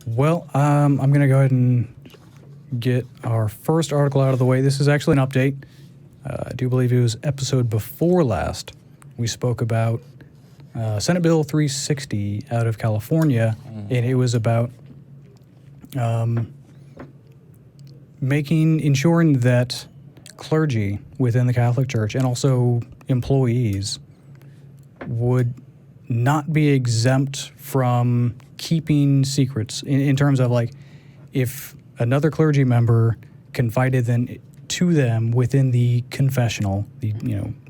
Well, I'm going to go ahead and get our first article out of the way. This is actually an update. I do believe it was episode before last. We spoke about Senate Bill 360 out of California, and it was about ensuring that clergy within the Catholic Church and also employees would not be exempt from keeping secrets in terms of, like, if another clergy member confided to them within the confessional, the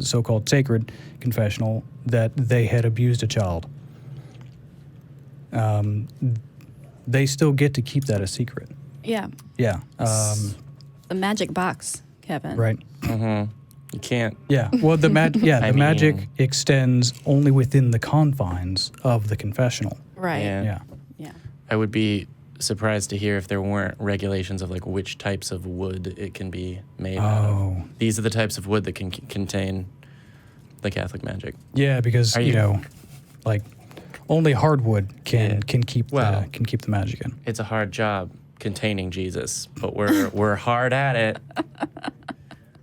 so-called sacred confessional, that they had abused a child, they still get to keep that a secret. Yeah. Yeah. The magic box, Kevin. Right. Mm-hmm. You can't. Yeah. Well, the magic extends only within the confines of the confessional. Right. Yeah. I would be surprised to hear if there weren't regulations of, like, which types of wood it can be made out of. These are the types of wood that can contain the Catholic magic. Yeah, because like, only hardwood can keep the magic in. It's a hard job containing Jesus, but we're hard at it.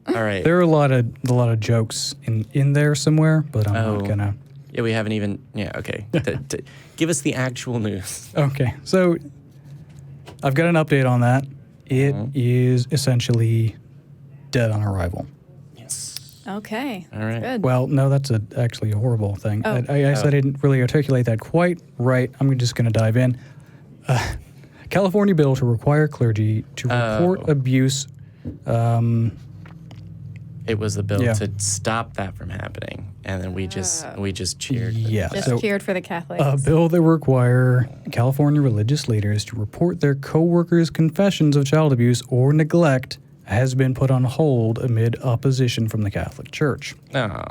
All right. There are a lot of jokes in there somewhere, but I'm not gonna. Yeah, we haven't even. Yeah, okay. Give us the actual news. Okay, so I've got an update on that. It is essentially dead on arrival. Yes. Okay. All right. Good. Well, no, that's actually a horrible thing. Oh. I said I didn't really articulate that quite right. I'm just going to dive in. California bill to require cleargy to report abuse. It was the bill to stop that from happening, and then we just cheered. Yeah, Just cheered for the Catholics. A bill that require California religious leaders to report their co-workers' confessions of child abuse or neglect has been put on hold amid opposition from the Catholic Church. Oh.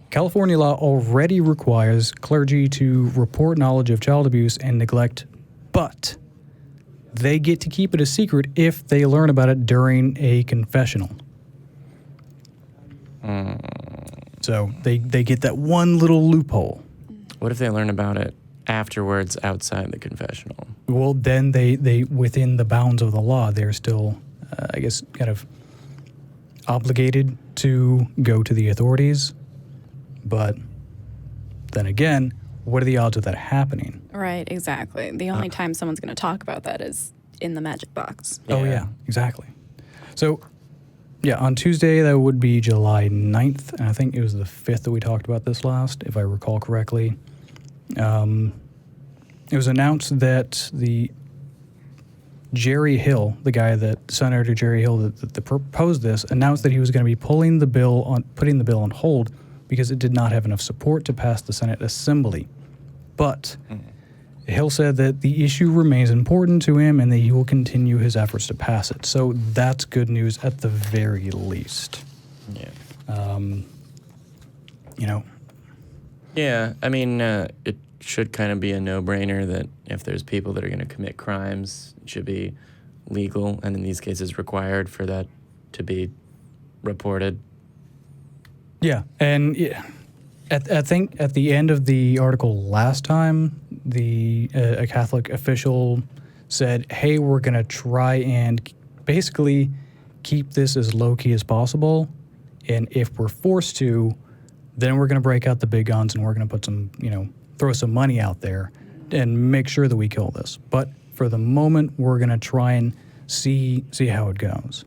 California law already requires clergy to report knowledge of child abuse and neglect, but they get to keep it a secret if they learn about it during a confessional. So they get that one little loophole. What if they learn about it afterwards outside the confessional? Well, then they within the bounds of the law, they're still, I guess, kind of obligated to go to the authorities. But then again, what are the odds of that happening? Right, exactly. The only time someone's going to talk about that is in the magic box. Oh, yeah, exactly. So, yeah, on Tuesday, that would be July 9th, and I think it was the 5th that we talked about this last, if I recall correctly. It was announced that Jerry Hill, Senator Jerry Hill that proposed this, announced that he was going to be putting the bill on hold because it did not have enough support to pass the Senate Assembly. But Hill said that the issue remains important to him and that he will continue his efforts to pass it. So that's good news at the very least. Yeah. Yeah, I mean, it should kind of be a no-brainer that if there's people that are going to commit crimes, it should be legal, and in these cases required for that to be reported. Yeah, and I think at the end of the article last time, a Catholic official said, hey, we're going to try and basically keep this as low-key as possible, and if we're forced to, then we're going to break out the big guns and we're going to put some, throw some money out there and make sure that we kill this. But for the moment, we're going to try and see how it goes.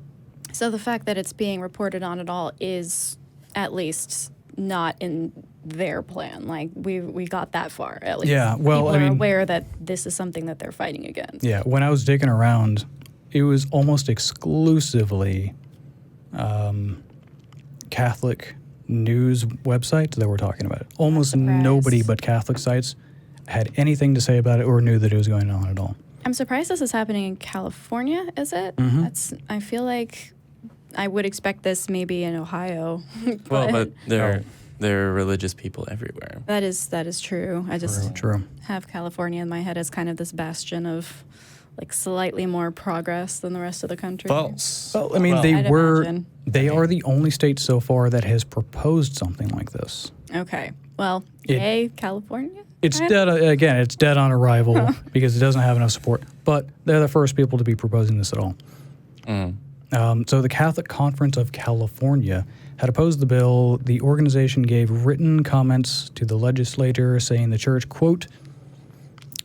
So the fact that it's being reported on at all is at least not in their plan. Like, we got that far, at least. Yeah, well, people are aware that this is something that they're fighting against. Yeah, when I was digging around, it was almost exclusively Catholic news websites that were talking about it. Almost nobody but Catholic sites had anything to say about it or knew that it was going on at all. I'm surprised this is happening in California, is it? Mm-hmm. I feel like I would expect this maybe in Ohio. But there are religious people everywhere. That is true. I just True. have California in my head as kind of this bastion of like slightly more progress than the rest of the country. False. Well, I mean, I'd they are the only state so far that has proposed something like this. Okay. Well, yay, California? It's dead, again, it's dead on arrival because it doesn't have enough support. But they're the first people to be proposing this at all. So the Catholic Conference of California had opposed the bill. The organization gave written comments to the legislature saying the church, quote,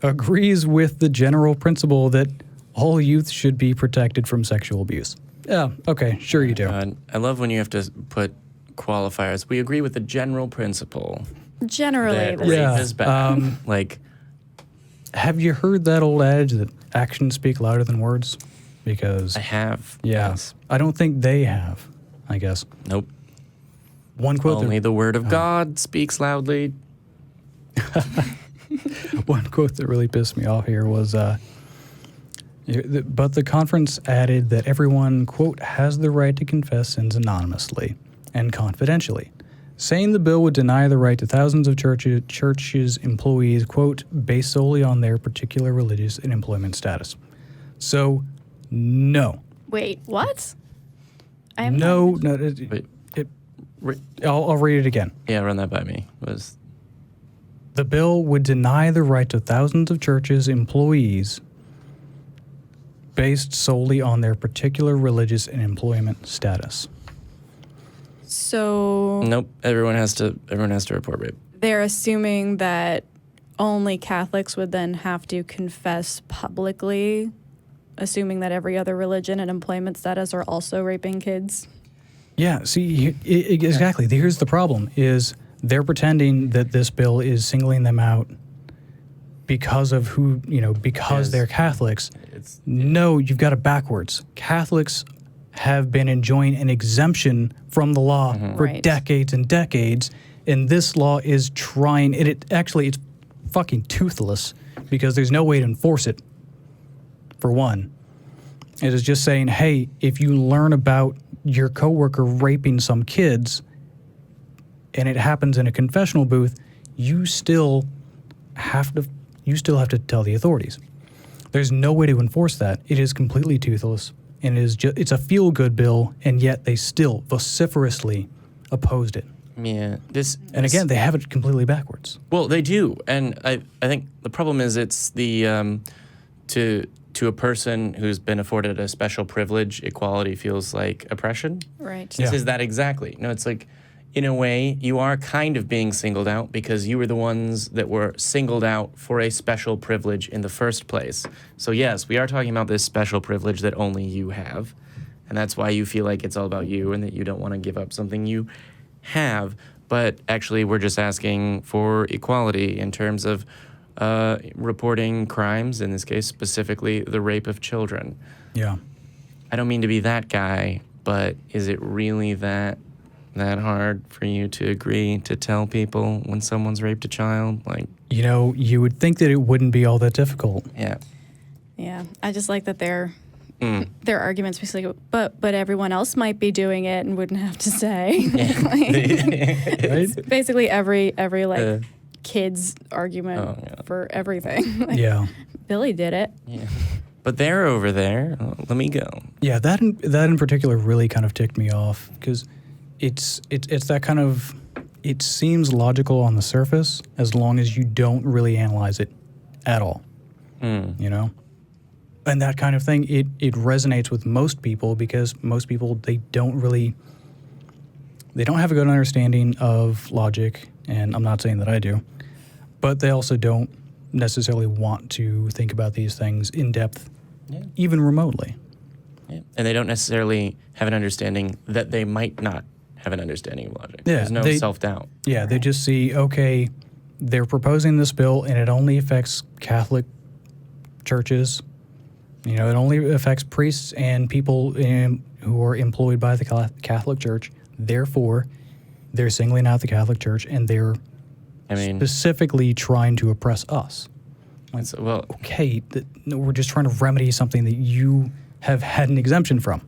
agrees with the general principle that all youth should be protected from sexual abuse. Yeah, okay, sure you do. I love when you have to put qualifiers. We agree with the general principle Generally, that this rape is is bad. Like, Have you heard that old adage that actions speak louder than words? Because I have. yeah, Yes. I don't think they have, I guess. Nope. One quote Only the word of God speaks loudly. One quote that really pissed me off here was, but the conference added that everyone, quote, has the right to confess sins anonymously and confidentially, saying the bill would deny the right to thousands of churches' employees, quote, based solely on their particular religious and employment status. So, no. Wait, what? I am No, not- no. Wait. I'll read it again. Yeah, run that by me. Was The bill would deny the right to thousands of churches' employees based solely on their particular religious and employment status. So nope. Everyone has to report rape. they're assuming that only Catholics would then have to confess publicly, assuming that every other religion and employment status are also raping kids. Yeah, see, exactly. Here's the problem, is they're pretending that this bill is singling them out because of because Yes. they're Catholics. It's No, you've got it backwards. Catholics have been enjoying an exemption from the law for Right. decades and decades, and this law is trying, it's fucking toothless because there's no way to enforce it, for one. It is just saying, hey, if you learn about your coworker raping some kids and it happens in a confessional booth, you still have to tell the authorities. There's no way to enforce that. It is completely toothless, and it's a feel-good bill, and yet they still vociferously opposed it. yeah. And again, they have it completely backwards. Well, they do, and I think the problem is it's the to a person who's been afforded a special privilege, equality feels like oppression. Right. Yeah. This is that exactly. No, it's like, in a way, you are kind of being singled out because you were the ones that were singled out for a special privilege in the first place. So yes, we are talking about this special privilege that only you have, and that's why you feel like it's all about you and that you don't want to give up something you have. But actually, we're just asking for equality in terms of reporting crimes, in this case, specifically the rape of children. Yeah. I don't mean to be that guy, but is it really that hard for you to agree to tell people when someone's raped a child? Like, You would think that it wouldn't be all that difficult. yeah. Yeah. I just like that their arguments basically, but everyone else might be doing it and wouldn't have to say. Right? Basically every kid's argument for everything. Like, Yeah. Billy did it. Yeah. But they're over there. Let me go. Yeah, that in particular really kind of ticked me off because it's that kind of, it seems logical on the surface as long as you don't really analyze it at all, And that kind of thing, it resonates with most people because most people, they don't have a good understanding of logic, and I'm not saying that I do, but they also don't necessarily want to think about these things in depth, even remotely. Yeah. And they don't necessarily have an understanding that they might not have an understanding of logic. Yeah, There's no self-doubt. Yeah, they just see, okay, they're proposing this bill and it only affects Catholic churches. It only affects priests and people who are employed by the Catholic Church. Therefore, they're singling out the Catholic Church and they're specifically trying to oppress us. Okay, we're just trying to remedy something that you have had an exemption from.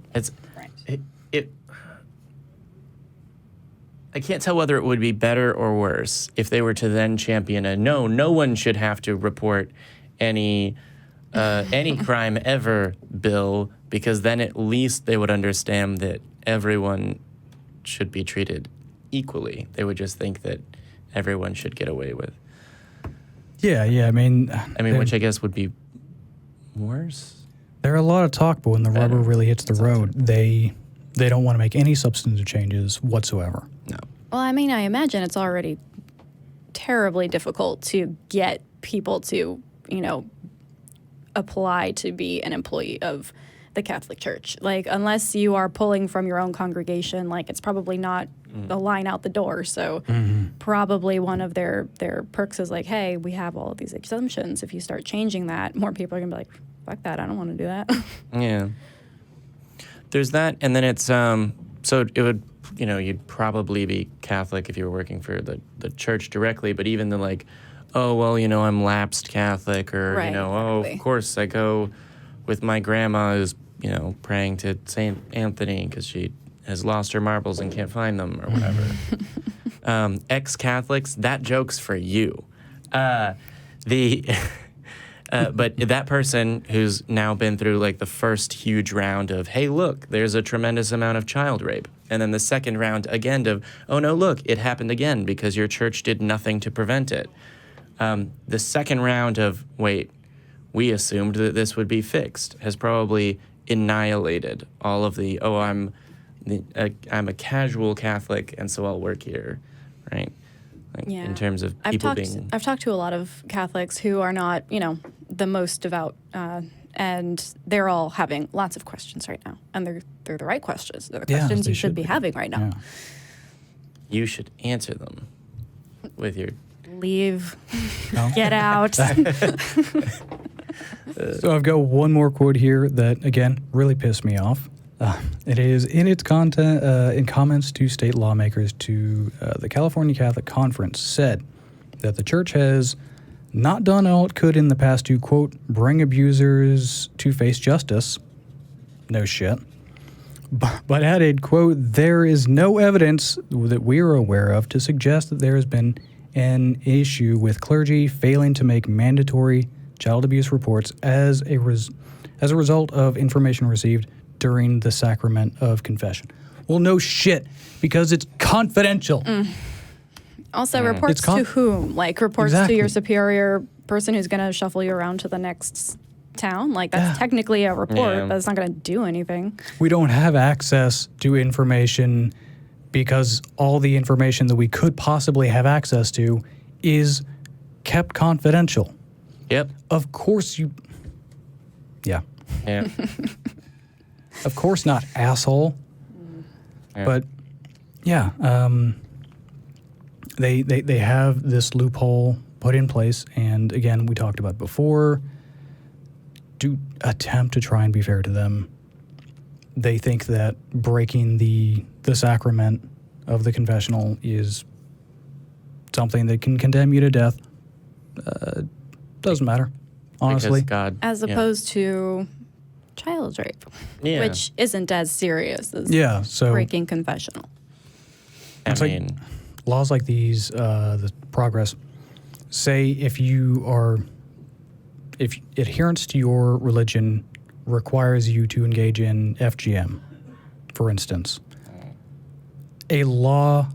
I can't tell whether it would be better or worse if they were to then champion no one should have to report any crime ever bill, because then at least they would understand that everyone should be treated equally. They would just think that everyone should get away with Yeah. I mean, which I guess would be worse. there are a lot of talk, but when the rubber really hits the road, they don't want to make any substantive changes whatsoever. No. Well, I mean, I imagine it's already terribly difficult to get people to, apply to be an employee of the Catholic Church. Like, unless you are pulling from your own congregation, like, it's probably not a line out the door. So probably one of their perks is like, hey, we have all of these exemptions. If you start changing that, more people are going to be like, fuck that, I don't want to do that. Yeah. There's that, and then it's, so it would, you'd probably be Catholic if you were working for the church directly, but even the like, oh, well, I'm lapsed Catholic, or, Right, oh, exactly. of course I go with my grandma who's, praying to St. Anthony because she has lost her marbles and can't find them or whatever. Ex-Catholics, that joke's for you. But that person who's now been through like the first huge round of, hey, look, there's a tremendous amount of child rape. And then the second round again of, oh, no, look, it happened again because your church did nothing to prevent it. The second round of, wait, we assumed that this would be fixed has probably annihilated all of the, oh, I'm a casual Catholic and so I'll work here, right? Like, Yeah. in terms of people I've talked to a lot of Catholics who are not, the most devout, and they're all having lots of questions right now, and they're the right questions. They're the Yeah, questions they you should should be be. having right now. Yeah. You should answer them with your... Leave, No? get out. So I've got one more quote here that, again, really pissed me off. It is in its content, in comments to state lawmakers to the California Catholic Conference, said that the church has not done all it could in the past to, quote, bring abusers to face justice. No shit. But added, quote, there is no evidence that we are aware of to suggest that there has been an issue with clergy failing to make mandatory child abuse reports as a result of information received during the sacrament of confession. Well, no shit, because it's confidential. Also, reports It's to whom? Like, reports to Exactly. your superior person who's going to shuffle you around to the next town? Like, that's technically a report, Yeah. but it's not going to do anything. We don't have access to information because all the information that we could possibly have access to is kept confidential. Yep. Of course you... Yeah. Yeah. Of course not, asshole. Yeah. But, yeah, they have this loophole put in place, and again, we talked about before, to attempt to try and be fair to them. They think that breaking the sacrament of the confessional is something that can condemn you to death. Doesn't matter, honestly. Because God... As opposed to child rape, Yeah. which isn't as serious as Yeah, so breaking confessional. it's I like mean... laws like these, the progress, say if adherence to your religion requires you to engage in FGM, for instance, a law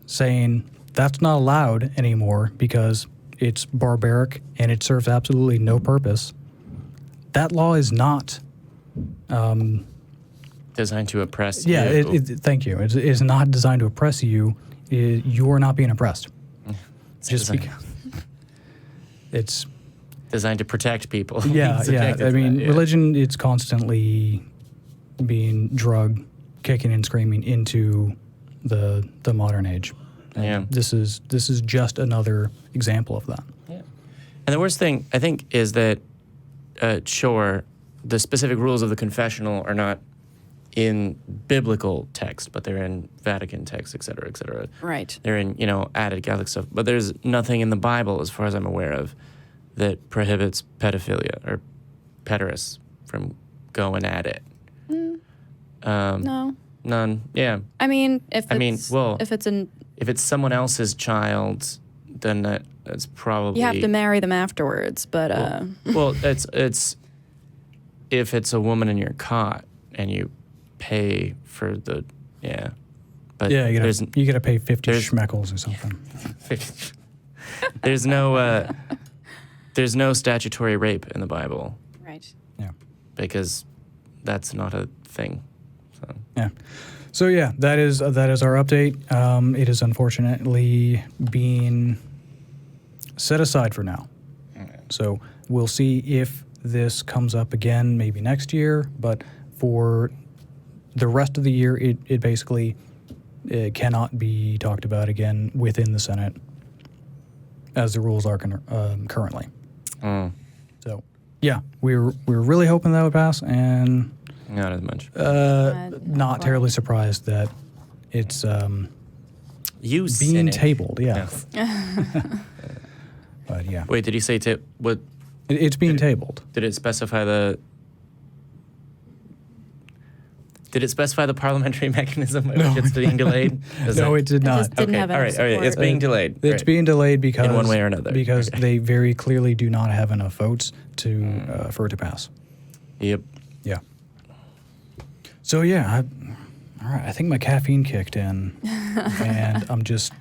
saying that's not allowed anymore because it's barbaric and it serves absolutely no purpose, that law is not... designed to oppress Yeah, you. thank you. It is not designed to oppress you. You are not being oppressed. It's Just designed, because it's designed to protect people. yeah, It's yeah. objective I to mean, that, yeah. religion, it's constantly being drugged, kicking and screaming into the modern age. And Yeah. This is just another example of that. Yeah. And the worst thing, I think, is that, sure, the specific rules of the confessional are not in biblical text, but they're in Vatican text, et cetera, et cetera. Right. They're in, added Catholic stuff. But there's nothing in the Bible, as far as I'm aware of, that prohibits pedophilia or pederasts from going at it. No. None. Yeah. I mean, if If it's someone else's child, then that's probably... you have to marry them afterwards, but Well, it's if it's a woman in your cot and you pay for the but Yeah, you gotta pay 50 there's- schmeckles or something. there's no there's no statutory rape in the Bible Right. Yeah. because that's not a thing. So. Yeah. So yeah, that is our update. It is unfortunately being set aside for now. So we'll see if this comes up again maybe next year, but for the rest of the year, it basically cannot be talked about again within the Senate as the rules are currently. So yeah, we're really hoping that would pass, and Not as much. not terribly surprised that it's You being cynic. tabled. Yeah. But yeah, Wait, did you say what? it's being tabled. Did it specify the? Did it specify the parliamentary mechanism by which it's being delayed? No, it did It not. just didn't have all enough right, all right. It's support. being delayed. It's Right. being delayed because In one way or another. because Okay. they very clearly do not have enough votes to for it to pass. Yep. Yeah. So yeah, all right. I think my caffeine kicked in, and I'm just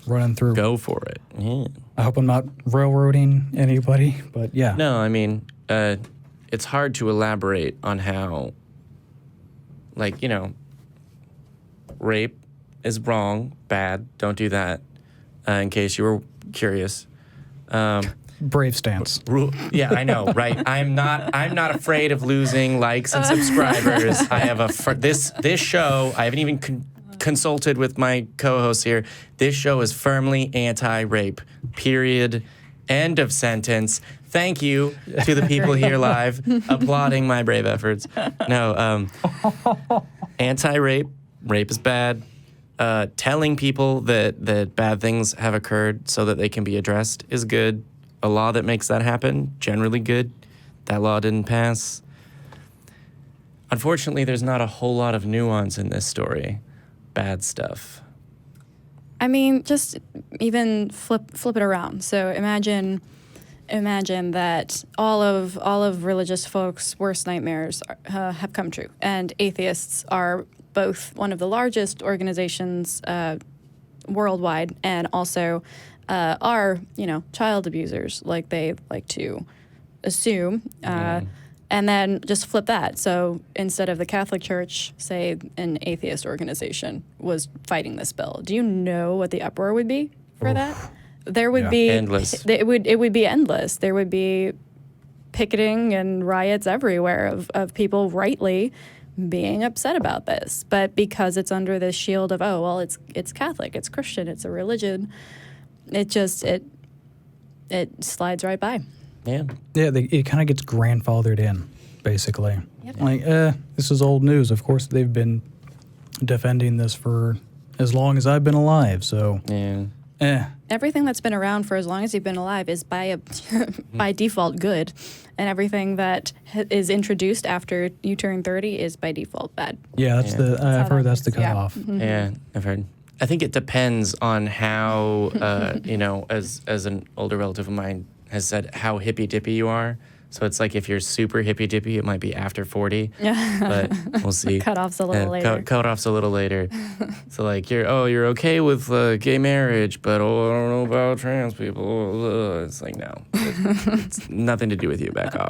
running through. Go for it. Yeah. I hope I'm not railroading anybody, but yeah. No, I mean, it's hard to elaborate on how, like, rape is wrong, bad, don't do that, in case you were curious. Brave stance. Yeah, I know, right? I'm not afraid of losing likes and subscribers. I have this show, I haven't even consulted with my co-hosts here. This show is firmly anti-rape. Period. End of sentence. Thank you to the people here live applauding my brave efforts. No, anti-rape. Rape is bad. Telling people that bad things have occurred so that they can be addressed is good. A law that makes that happen, generally good. That law didn't pass. Unfortunately, there's not a whole lot of nuance in this story. Bad stuff. I mean, just even flip it around. So imagine that all of religious folks' worst nightmares have come true, and atheists are both one of the largest organizations worldwide, and also are child abusers, like they like to assume. And then just flip that. So instead of the Catholic Church, say an atheist organization was fighting this bill. Do you know what the uproar would be for that? There would be endless. It would be endless. There would be picketing and riots everywhere of people rightly being upset about this. But because it's under this shield of, oh well, it's Catholic, it's Christian, it's a religion, it slides right by. Yeah. Yeah, it kind of gets grandfathered in, basically. Yep. Like, this is old news. Of course, they've been defending this for as long as I've been alive, so, Yeah. Everything that's been around for as long as you've been alive is by default good, and everything that is introduced after you turn 30 is by default bad. Yeah, that's I've heard that's the Yeah. cutoff. Yeah, I've heard. I think it depends on how, as an older relative of mine has said, how hippy-dippy you are. So it's like if you're super hippy-dippy, it might be after 40, but we'll see. Cutoff's a little later. Cutoff's a little later. So like you're okay with gay marriage, but I don't know about trans people. It's like, no, it's nothing to do with you. Back off.